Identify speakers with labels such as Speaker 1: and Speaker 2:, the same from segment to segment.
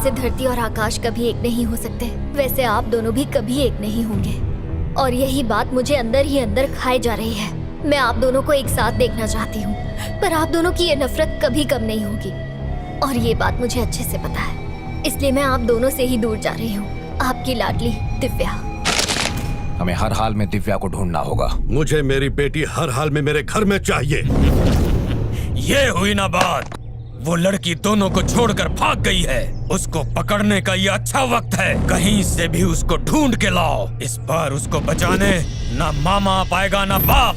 Speaker 1: जैसे धरती और आकाश कभी एक नहीं हो सकते, वैसे आप दोनों भी कभी एक नहीं होंगे। और यही बात मुझे अंदर ही अंदर खाए जा रही है। मैं आप दोनों को एक साथ देखना चाहती हूँ, पर आप दोनों की ये नफरत कभी कम नहीं होगी, और ये बात मुझे अच्छे से पता है। इसलिए मैं आप दोनों से ही दूर जा रही हूँ। आपकी लाडली दिव्या।
Speaker 2: हमें हर हाल में दिव्या को ढूंढना होगा।
Speaker 3: मुझे मेरी बेटी हर हाल में मेरे घर में चाहिए।
Speaker 4: ये हुई ना बात। वो लड़की दोनों को छोड़कर भाग गई है। उसको पकड़ने का ये अच्छा वक्त है। कहीं से भी उसको ढूंढ के लाओ। इस बार उसको बचाने ना मामा आ पाएगा ना बाप।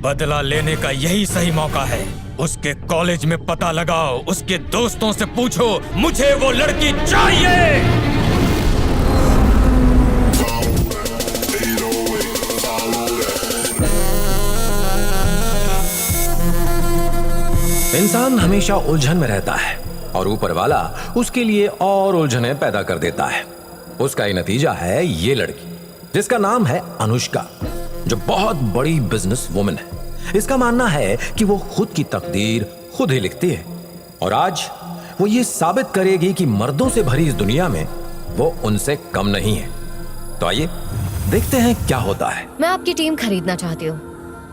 Speaker 4: बदला लेने का यही सही मौका है। उसके कॉलेज में पता लगाओ, उसके दोस्तों से पूछो, मुझे वो लड़की चाहिए।
Speaker 2: इंसान हमेशा उलझन में रहता है और ऊपर वाला उसके लिए और उलझनें पैदा कर देता है। उसका ही नतीजा है ये लड़की, जिसका नाम है अनुष्का, जो बहुत बड़ी बिजनेस वुमन है। इसका मानना है कि वो खुद की तकदीर खुद ही लिखती है, और आज वो ये साबित करेगी कि मर्दों से भरी इस दुनिया में वो उनसे कम नहीं है। तो आइए देखते हैं क्या होता है।
Speaker 5: मैं आपकी टीम खरीदना चाहती हूँ।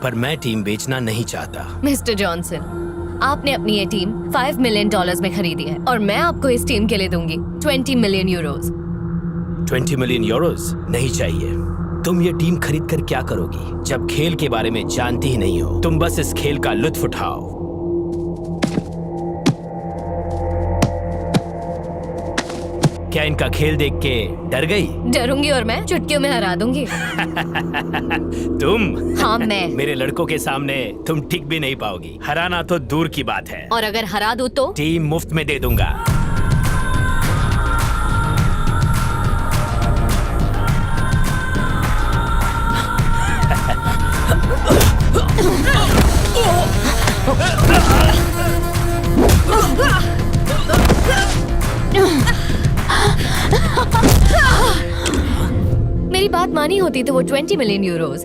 Speaker 6: पर मैं टीम बेचना नहीं चाहता।
Speaker 5: मिस्टर जॉनसन, आपने अपनी ये टीम $5 मिलियन में खरीदी है, और मैं आपको इस टीम के लिए दूंगी 20 मिलियन यूरोज।
Speaker 6: 20 मिलियन यूरोज नहीं चाहिए। तुम ये टीम खरीद कर क्या करोगी, जब खेल के बारे में जानती ही नहीं हो। तुम बस इस खेल का लुत्फ उठाओ। क्या इनका खेल देख के डर गई?
Speaker 5: डरूंगी और मैं चुटकियों में हरा दूंगी।
Speaker 6: तुम?
Speaker 5: हाँ मैं।
Speaker 6: मेरे लड़कों के सामने तुम टिक भी नहीं पाओगी। हराना तो दूर की बात है,
Speaker 5: और अगर हरा दूं तो
Speaker 6: टीम मुफ्त में दे दूंगा।
Speaker 5: मेरी बात मानी होती तो वो 20 मिलियन यूरोज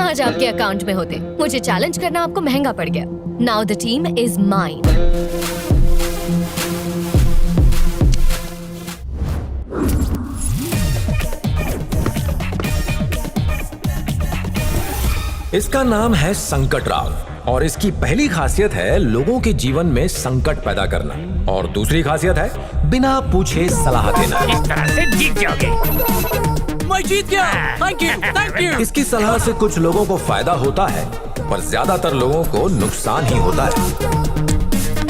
Speaker 5: आज आपके अकाउंट में होते। मुझे चैलेंज करना आपको महंगा पड़ गया। Now the team is mine.
Speaker 2: इसका नाम है संकट राव, और इसकी पहली खासियत है लोगों के जीवन में संकट पैदा करना, और दूसरी खासियत है बिना पूछे सलाह देना।
Speaker 4: इस तरह से जीत जाओगे।
Speaker 6: मैं जीत गया। Thank you, thank you.
Speaker 2: इसकी सलाह से कुछ लोगों को फायदा होता है, पर ज्यादातर लोगों को नुकसान ही होता है।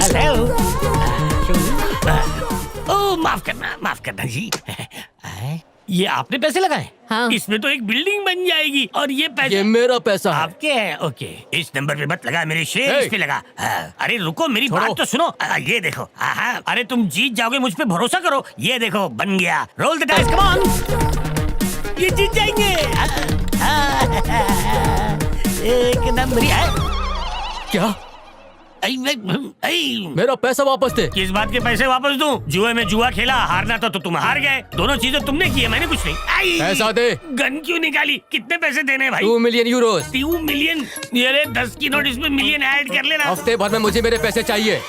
Speaker 4: हेलो। ओह माफ करना जी। ये आपने पैसे लगाए?
Speaker 5: हाँ।
Speaker 4: इसमें तो एक बिल्डिंग बन जाएगी, और ये पैसे
Speaker 6: ये मेरा पैसा है।
Speaker 4: आपके हैं? ओके, इस नंबर पे मत लगा, मेरे शेयर इस पे लगा। अरे रुको, मेरी बात तो सुनो। ये देखो। अरे तुम जीत जाओगे, मुझ पे भरोसा करो। ये देखो बन गया। Roll the dice, come on. ये जीत जाएंगे। एक नंबर है।
Speaker 6: क्या? मेरा पैसा वापस दे।
Speaker 4: किस बात के पैसे वापस दूं? जुए में जुआ खेला, हारना तो तुम हार गए। दोनों चीजें तुमने की है, मैंने कुछ नहीं।
Speaker 6: पैसा दे।
Speaker 4: गन क्यों निकाली? कितने पैसे देने हैं भाई?
Speaker 6: 2 मिलियन यूरोज।
Speaker 4: 2 मिलियन? ये 10 की नोट, इसमें मिलियन ऐड कर लेना।
Speaker 6: हफ्ते भर में मुझे मेरे पैसे चाहिए।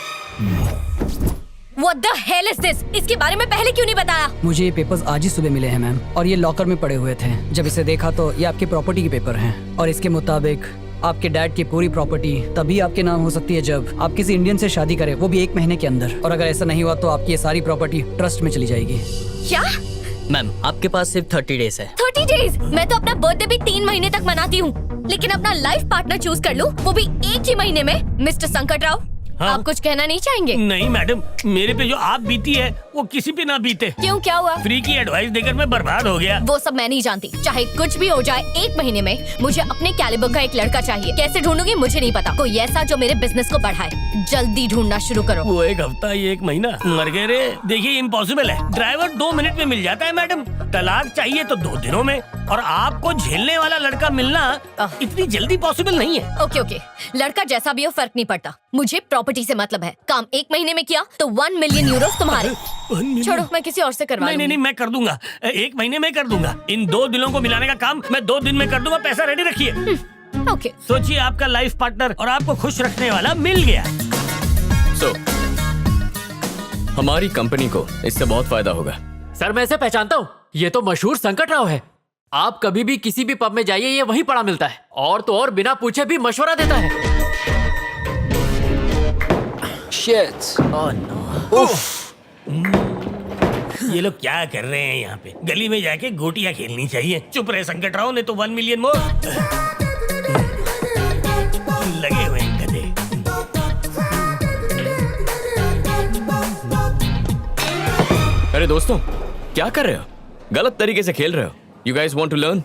Speaker 5: What the hell is this? इसके बारे में पहले क्यों नहीं बताया?
Speaker 7: मुझे ये पेपर्स आज ही सुबह मिले हैं मैम, और ये लॉकर में पड़े हुए थे। जब इसे देखा तो ये आपकी प्रॉपर्टी के पेपर हैं, और इसके मुताबिक आपके डैड की पूरी प्रॉपर्टी तभी आपके नाम हो सकती है जब आप किसी इंडियन से शादी करें, वो भी 1 महीने के अंदर। और अगर ऐसा नहीं हुआ तो आपकी ये सारी प्रॉपर्टी ट्रस्ट में चली जाएगी।
Speaker 5: क्या?
Speaker 8: मैम आपके पास सिर्फ 30 डेज है।
Speaker 5: 30 डेज? मैं तो अपना बर्थडे भी 3 महीने तक मनाती हूँ, लेकिन अपना लाइफ पार्टनर चूज कर लूँ, वो भी एक ही महीने में। मिस्टर संकट राव,
Speaker 4: हाँ?
Speaker 5: आप कुछ कहना नहीं चाहेंगे?
Speaker 4: नहीं मैडम, मेरे पे जो आप बीती है वो किसी पे ना बीते।
Speaker 5: क्यों, क्या हुआ?
Speaker 4: फ्री की एडवाइस देकर मैं बर्बाद हो गया।
Speaker 5: वो सब मैं नहीं जानती। चाहे कुछ भी हो जाए, 1 महीने में मुझे अपने कैलिबर का एक लड़का चाहिए। कैसे ढूंढूंगी मुझे नहीं पता। कोई ऐसा जो मेरे बिजनेस को बढ़ाए। जल्दी ढूंढना शुरू करो।
Speaker 4: वो 1 हफ्ता, ये 1 महीना मर गए रे। देखिए इम्पॉसिबल है। ड्राइवर 2 मिनट में मिल जाता है मैडम। तलाक चाहिए तो 2 दिनों में, और आपको झेलने वाला लड़का मिलना इतनी जल्दी पॉसिबल नहीं है।
Speaker 5: ओके, लड़का जैसा भी हो फर्क नहीं पड़ता। मुझे प्रॉपर्टी से मतलब है। काम 1 महीने में किया तो 1 मिलियन यूरो तुम्हारे। छोड़ो, मैं किसी और से करवा लूंगी।
Speaker 4: नहीं, मैं कर दूंगा। 1 महीने में कर दूंगा। इन 2 दिलों को मिलाने का काम मैं 2 दिन में कर दूंगा। पैसा रेडी रखिए।
Speaker 5: ओके।
Speaker 4: सोचिए, आपका लाइफ पार्टनर और आपको खुश रखने वाला मिल गया।
Speaker 8: हमारी कंपनी को इससे बहुत फायदा होगा।
Speaker 9: सर मैं इसे पहचानता हूँ, ये तो मशहूर संकट राव है। आप कभी भी किसी भी पब में जाइए, ये वहीं पड़ा मिलता है, और तो और बिना पूछे भी मशवरा देता है।
Speaker 6: शिट। Oh no.
Speaker 10: ये लोग क्या कर रहे हैं यहाँ पे? गली में जाके गोटियां खेलनी चाहिए। चुप रहे संकट राव, ने तो 1 मिलियन मोर लगे हुए हैं गधे।
Speaker 8: अरे दोस्तों, क्या कर रहे हो? गलत तरीके से खेल रहे हो। You guys want to learn?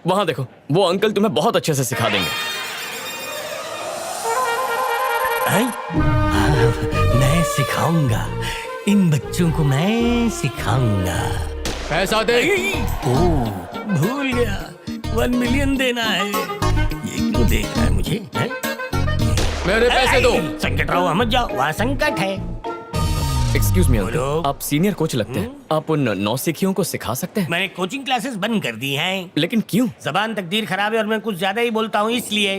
Speaker 8: वहां देखो, वो अंकल तुम्हें बहुत अच्छे से सिखा देंगे।
Speaker 10: मैं सिखाऊंगा, इन बच्चों को मैं सिखाऊंगा।
Speaker 9: पैसा दे।
Speaker 10: भूल गया, 1 मिलियन देना है। ये क्यों देख रहा है मुझे? है?
Speaker 9: मेरे पैसे दो।
Speaker 10: संकट राव मत जाओ, वहाँ संकट है।
Speaker 8: एक्सक्यूज मी अंकल,
Speaker 10: बोलो।
Speaker 8: आप सीनियर कोच लगते हैं। आप उन नौसिखियों को सिखा सकते हैं?
Speaker 10: मैंने कोचिंग क्लासेस बंद कर दी हैं।
Speaker 8: लेकिन क्यों?
Speaker 10: जबान तकदीर खराब है और मैं कुछ ज्यादा ही बोलता हूँ इसलिए।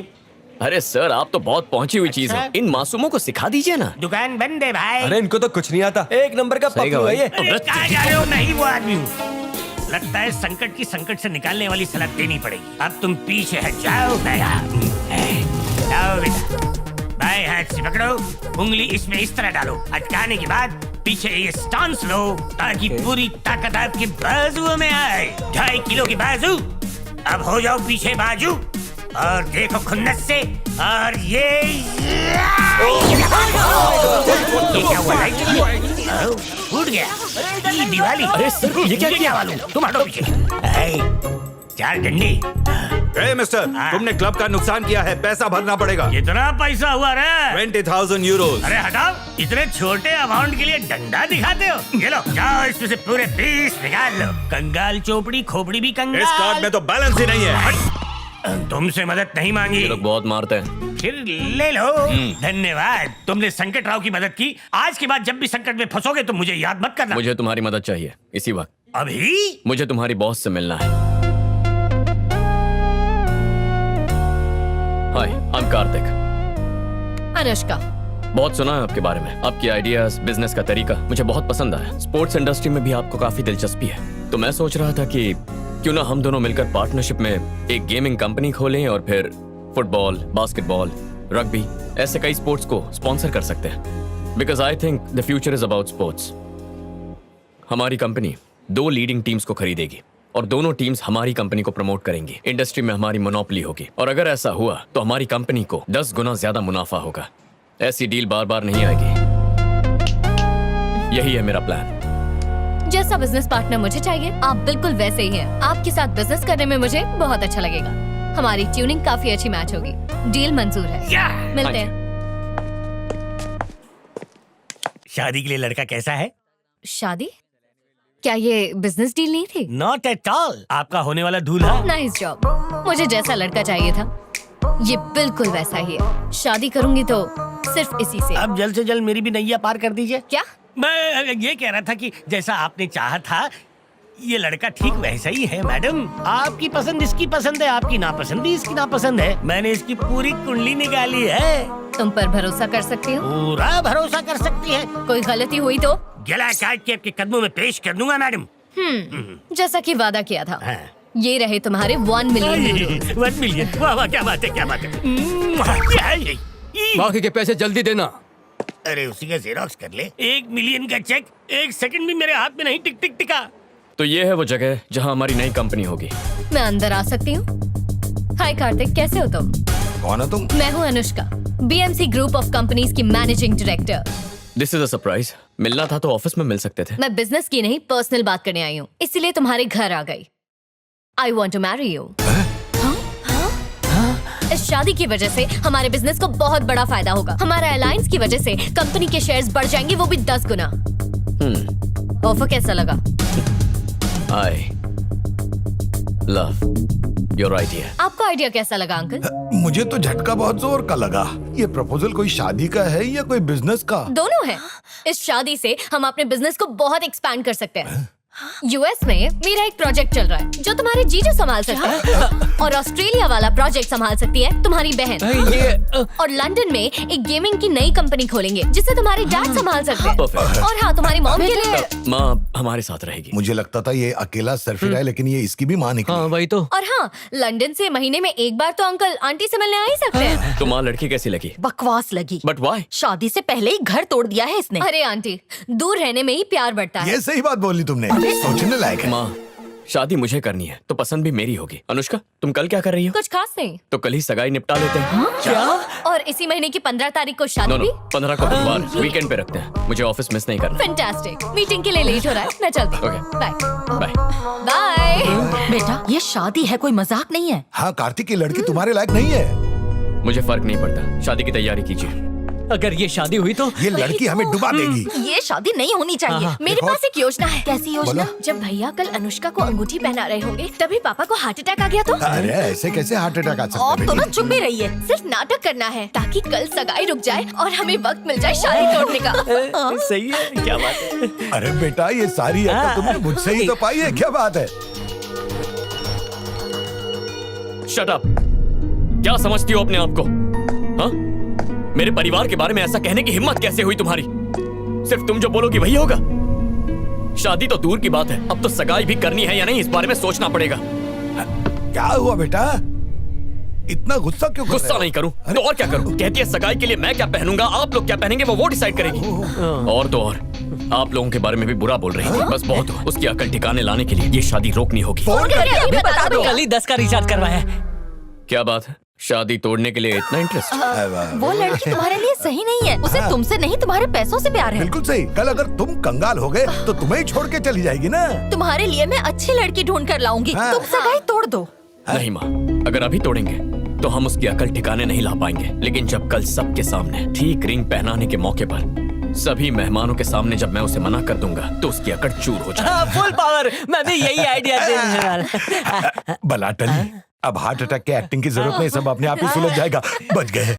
Speaker 8: अरे सर, आप तो बहुत पहुंची हुई चीज है।
Speaker 10: अच्छा?
Speaker 8: इन मासूमों को सिखा दीजिए ना।
Speaker 10: दुकान बंद है भाई।
Speaker 2: अरे इनको तो कुछ नहीं आता, एक नंबर का
Speaker 8: सही
Speaker 2: पप्पू है ये।
Speaker 10: अरे कहाँ जा रहे हो? नहीं वो आदमी हूँ। लगता है संकट की संकट से निकालने वाली सलाह देनी पड़ेगी। अब तुम पीछे हट जाओ। जाओ बेटा, बाएं हाथ से पकड़ो, उंगली इसमें इस तरह डालो, अटकाने के बाद पीछे ये स्टांस लो ताकि पूरी ताकत आपके बाजुओं में आए। 2.5 किलो के बाजू। अब हो जाओ पीछे बाजू और देखो खुन्नस से। और ये क्या हुआ? फूट गया। ये दिवाली।
Speaker 8: अरे सर, ये क्या किया?
Speaker 10: वालों, तुम हटो पीछे। 4 डंडे।
Speaker 3: ए मिस्टर, तुमने क्लब का नुकसान किया है, पैसा भरना पड़ेगा।
Speaker 10: कितना पैसा हुआ रे?
Speaker 3: 20,000 यूरोज।
Speaker 10: अरे हटाओ, इतने छोटे अमाउंट के लिए डंडा दिखाते हो? ये लो, जाओ इसमें से पूरे 20 निकाल लो। कंगाल चोपड़ी खोपड़ी भी कंगाल।
Speaker 3: इस कार्ड में तो बैलेंस ही नहीं है।
Speaker 10: तुमसे मदद नहीं मांगी।
Speaker 8: ये लोग बहुत मारते हैं।
Speaker 10: फिर ले लो। धन्यवाद, तुमने संकट राव की मदद की। आज के बाद जब भी संकट में फंसोगे तो मुझे याद मत करना।
Speaker 8: मुझे तुम्हारी मदद चाहिए इसी वक्त।
Speaker 10: अभी?
Speaker 8: मुझे तुम्हारी बॉस से मिलना है। हाय, आई एम कार्तिक।
Speaker 5: अनुष्का।
Speaker 8: बहुत सुना है आपके बारे में। आपकी आइडियाज, बिजनेस का तरीका मुझे बहुत पसंद आया। स्पोर्ट्स इंडस्ट्री में भी आपको काफी दिलचस्पी है, तो मैं सोच रहा था कि क्यों ना हम दोनों मिलकर पार्टनरशिप में एक गेमिंग कंपनी खोलें और फिर फुटबॉल, बास्केटबॉल, रग्बी ऐसे कई स्पोर्ट्स को स्पॉन्सर कर सकते हैं। Because I think the future is about sports. हमारी कंपनी 2 लीडिंग टीम्स को खरीदेगी और दोनों टीम्स हमारी कंपनी को प्रमोट करेंगी। इंडस्ट्री में हमारी मोनोपोली होगी और अगर ऐसा हुआ तो हमारी कंपनी को 10 गुना ज्यादा मुनाफा होगा। ऐसी डील बार बार नहीं आएगी। यही है मेरा प्लान।
Speaker 5: जैसा बिजनेस पार्टनर मुझे चाहिए, आप बिल्कुल वैसे ही हैं। आपके साथ बिजनेस करने में मुझे बहुत अच्छा लगेगा। हमारी ट्यूनिंग काफी अच्छी मैच होगी। डील मंजूर है। मिलते हैं।
Speaker 10: शादी के लिए लड़का कैसा है?
Speaker 5: शादी? क्या ये बिजनेस डील नहीं थी?
Speaker 10: Not at all. आपका होने वाला दूल्हा।
Speaker 5: Nice job. मुझे जैसा लड़का चाहिए था, ये बिल्कुल वैसा ही है। शादी करूंगी तो सिर्फ इसी से।
Speaker 10: अब जल्द से जल्द मेरी भी नैया पार कर दीजिए।
Speaker 5: क्या?
Speaker 10: मैं ये कह रहा था कि जैसा आपने चाहा था, ये लड़का ठीक वैसा ही है मैडम। आपकी पसंद इसकी पसंद है, आपकी नापसंद भी इसकी नापसंद है। मैंने इसकी पूरी कुंडली निकाली है।
Speaker 5: तुम पर भरोसा कर सकती हो?
Speaker 10: पूरा भरोसा कर सकती है।
Speaker 5: कोई गलती हुई तो
Speaker 10: गला काट के आपके कदमों में पेश कर दूंगा मैडम।
Speaker 5: जैसा कि वादा किया था।
Speaker 10: हाँ।
Speaker 5: ये रहे तुम्हारे 1 मिलियन यूरो।
Speaker 10: 1 मिलियन। वाह वाह, क्या बात है, क्या बात है।
Speaker 9: बाकी के पैसे जल्दी देना।
Speaker 10: अरे उसी का जेरोक्स कर ले। 1 मिलियन का चेक 1 सेकंड भी मेरे हाथ में नहीं टिक टिक टिका।
Speaker 8: तो ये है वो जगह जहां हमारी नई कंपनी होगी।
Speaker 5: मैं अंदर आ सकती हूँ? हाय कार्तिक, कैसे हो तुम?
Speaker 2: कौन हो तुम?
Speaker 5: मैं हूँ Anushka, BMC group of companies की managing director.
Speaker 8: This is a surprise. मिलना था तो ऑफिस में मिल सकते थे।
Speaker 5: मैं बिजनेस की नहीं, पर्सनल बात करने आई हूँ, इसीलिए तुम्हारे घर आ गई। I want to marry you. इस शादी की वजह से हमारे बिजनेस को बहुत बड़ा फायदा होगा। हमारा अलायंस की वजह से कंपनी के शेयर्स बढ़ जाएंगे, वो भी 10 गुना। ऑफर कैसा लगा?
Speaker 8: I love your idea.
Speaker 5: आपको आइडिया कैसा लगा अंकल?
Speaker 11: मुझे तो झटका बहुत जोर का लगा। ये प्रपोजल कोई शादी का है या कोई बिजनेस का?
Speaker 5: दोनों है। इस शादी से हम अपने बिजनेस को बहुत एक्सपैंड कर सकते हैं। यूएस में मेरा एक प्रोजेक्ट चल रहा है जो तुम्हारे जीजू संभाल सकते हैं और ऑस्ट्रेलिया वाला प्रोजेक्ट संभाल सकती है तुम्हारी बहन। और लंदन में एक गेमिंग की नई कंपनी खोलेंगे जिसे तुम्हारे डैड संभाल सकते हैं।
Speaker 8: Perfect.
Speaker 5: और हाँ, तुम्हारी मॉम के लिए
Speaker 8: माँ हमारे साथ रहेगी।
Speaker 11: मुझे लगता था ये अकेला सर्फिर है, लेकिन ये इसकी भी माँ निकली।
Speaker 7: हाँ वही तो।
Speaker 5: और हाँ, लंदन से महीने में एक बार तो अंकल आंटी से मिलने आ ही सकते हैं।
Speaker 8: तो माँ लड़की कैसी लगी?
Speaker 12: बकवास लगी।
Speaker 8: But why?
Speaker 12: शादी से पहले ही घर तोड़ दिया है इसने।
Speaker 5: अरे आंटी, दूर रहने में ही प्यार बढ़ता है।
Speaker 11: ये सही बात बोली तुमने, सोचने लायक है।
Speaker 8: माँ शादी मुझे करनी है तो पसंद भी मेरी होगी। अनुष्का तुम कल क्या कर रही हो?
Speaker 5: कुछ खास नहीं।
Speaker 8: तो कल ही सगाई निपटा लेते हैं।
Speaker 5: क्या? और इसी महीने की 15 तारीख को शादी भी?
Speaker 8: 15 को बुधवार वीकेंड पे रखते हैं। मुझे ऑफिस मिस नहीं करना।
Speaker 5: फैंटास्टिक। मीटिंग के लिए लेट हो रहा है, मैं चलती हूँ।
Speaker 8: Okay.
Speaker 5: Bye
Speaker 8: bye.
Speaker 5: बाय।
Speaker 12: बेटा ये शादी है, कोई मजाक नहीं है।
Speaker 11: हाँ कार्तिक की लड़की तुम्हारे लायक नहीं है।
Speaker 8: मुझे फर्क नहीं पड़ता, शादी की तैयारी कीजिए।
Speaker 7: अगर ये शादी हुई तो
Speaker 11: ये लड़की हमें डुबा देगी।
Speaker 12: ये शादी नहीं होनी चाहिए।
Speaker 5: मेरे पास एक योजना है।
Speaker 12: कैसी योजना?
Speaker 5: जब भैया कल अनुष्का को अंगूठी पहना रहे होंगे तभी पापा को हार्ट अटैक आ गया तो?
Speaker 11: अरे ऐसे कैसे हार्ट अटैक आ सकता
Speaker 12: आप
Speaker 11: है
Speaker 12: तो ना
Speaker 11: बेटी?
Speaker 12: चुप ही रहिए।
Speaker 5: सिर्फ नाटक करना है ताकि कल सगाई रुक जाए और हमें वक्त मिल जाए शादी तोड़ने का।
Speaker 6: सही है, क्या बात है।
Speaker 11: अरे बेटा ये सारी अकल तुमने मुझसे ही तो पाई है, क्या बात है?
Speaker 8: Shut up. क्या समझती हो अपने आप को? हाँ? मेरे परिवार के बारे में ऐसा कहने की हिम्मत कैसे हुई तुम्हारी? सिर्फ तुम जो बोलोगी वही होगा। शादी तो दूर की बात है, अब तो सगाई भी करनी है या नहीं इस बारे में सोचना पड़ेगा।
Speaker 11: क्या हुआ बेटा, इतना गुस्सा क्यों कर रहे
Speaker 8: गुस्सा
Speaker 11: हो?
Speaker 8: नहीं करूं तो और क्या करूं? कहती है सगाई के लिए मैं क्या पहनूंगा, आप लोग क्या पहनेंगे वो डिसाइड करेगी। और तो और आप लोगों के बारे में भी बुरा बोल रही थी। बस बहुत हुआ। उसकी अकल ठिकाने लाने के लिए ये शादी रोकनी होगी।
Speaker 11: फोन करके अभी बता दो।
Speaker 7: कल ही 10 का रिचार्ज करवाया है।
Speaker 8: क्या बात है, शादी तोड़ने के लिए इतना इंटरेस्ट?
Speaker 12: वो लड़की तुम्हारे लिए सही नहीं है। उसे तुमसे नहीं तुम्हारे पैसों से प्यार है।
Speaker 11: बिल्कुल सही। कल अगर तुम कंगाल हो गए तो तुम्हें ही छोड़ के चली जाएगी ना।
Speaker 12: तुम्हारे लिए मैं अच्छी लड़की ढूंढ कर लाऊंगी।
Speaker 11: हाँ।
Speaker 12: तुम सगाई तोड़ दो।
Speaker 8: नहीं माँ, अगर अभी तोड़ेंगे तो हम उसकी अकल ठिकाने नहीं ला पाएंगे। लेकिन जब कल सबके सामने ठीक रिंग पहनाने के मौके पर सभी मेहमानों के सामने जब मैं उसे मना कर दूंगा तो उसकी अकड़ चूर हो जाएगी।
Speaker 7: Full power. मैं भी यही आइडिया देने वाला।
Speaker 11: बला टली, अब हार्ट अटैक के एक्टिंग की जरूरत नहीं, सब अपने आप ही सुलझ जाएगा। बच गए।